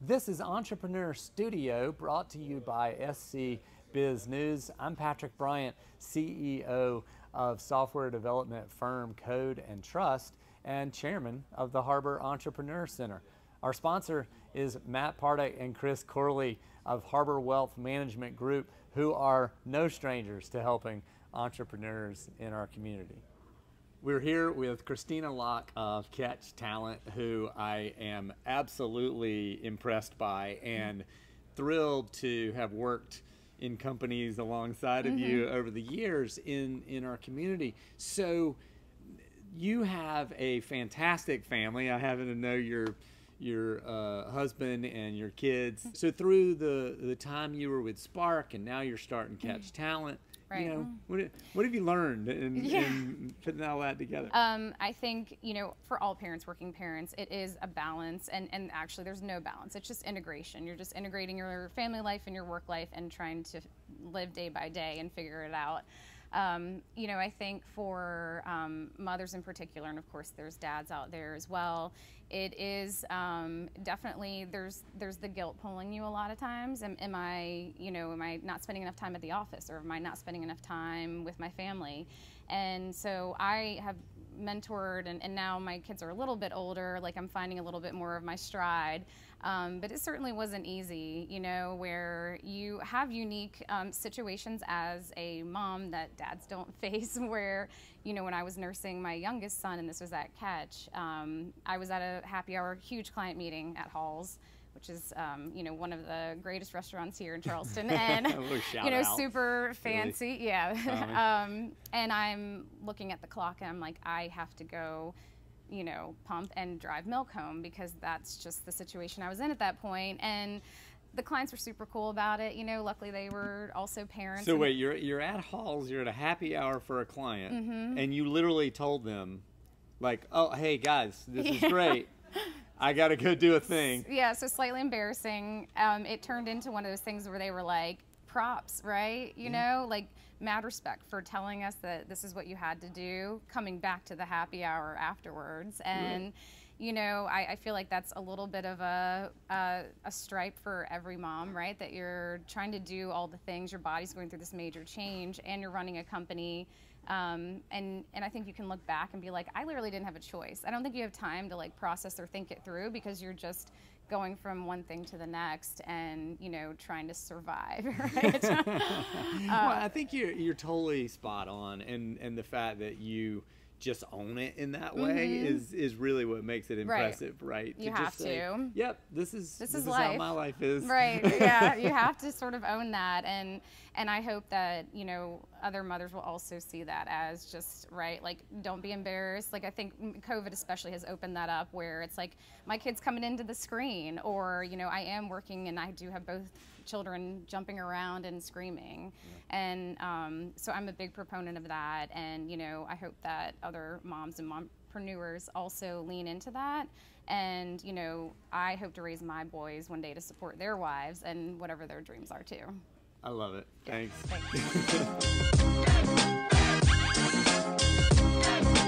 This is Entrepreneur Studio, brought to you by SC Biz News. I'm Patrick Bryant, CEO of software development firm Code and Trust and chairman of the Harbor Entrepreneur Center. Our sponsor is Matt Pardek and Chris Corley of Harbor Wealth Management Group, who are no strangers to helping entrepreneurs in our community. We're here with Christina Locke of Catch Talent, who I am absolutely impressed by and thrilled to have worked in companies alongside of you over the years in our community. So you have a fantastic family. I happen to know your husband and your kids. So through the time you were with Spark and now you're starting Catch Talent, right. You know, what have you learned in putting all that together? I think, you know, for all parents, working parents, it is a balance, and actually there's no balance. It's just integration. You're just integrating your family life and your work life and trying to live day by day and figure it out. You know, I think for mothers in particular, and of course there's dads out there as well, it is definitely, there's the guilt pulling you a lot of times. Am I not spending enough time at the office, or am I not spending enough time with my family? And so I have mentored, and now my kids are a little bit older, like I'm finding a little bit more of my stride. But it certainly wasn't easy, you know, where you have unique situations as a mom that dads don't face, where, you know, when I was nursing my youngest son, and this was at Catch, I was at a happy hour, huge client meeting at Halls, which is, you know, one of the greatest restaurants here in Charleston, and, you know, super fancy, really? Yeah. And I'm looking at the clock, and I'm like, I have to go, you know, pump and drive milk home, because that's just the situation I was in at that point. And the clients were super cool about it. You know, luckily they were also parents. So wait, you're at Halls, you're at a happy hour for a client, and you literally told them, like, oh, hey guys, this is great. I got to go do a thing. Yeah, so slightly embarrassing. It turned into one of those things where they were like, props, right? You know, like, mad respect for telling us that this is what you had to do, coming back to the happy hour afterwards. And, you know, I feel like that's a little bit of a stripe for every mom, right? That you're trying to do all the things, your body's going through this major change, and you're running a company. And I think you can look back and be like, I literally didn't have a choice. I don't think you have time to like process or think it through, because you're just going from one thing to the next and, you know, trying to survive, right? Well, I think you're totally spot on, and the fact that you just own it in that way is really what makes it impressive, right? You have to. Yep, this is life. How my life is. Right, yeah, you have to sort of own that, and I hope that, you know, other mothers will also see that as just, right, like, don't be embarrassed. Like, I think COVID especially has opened that up, where it's like, my kid's coming into the screen, or, you know, I am working and I do have both children jumping around and screaming. And so I'm a big proponent of that, and, you know, I hope that other moms and mompreneurs also lean into that. And, you know, I hope to raise my boys one day to support their wives and whatever their dreams are too. I love it. Thanks. Thanks.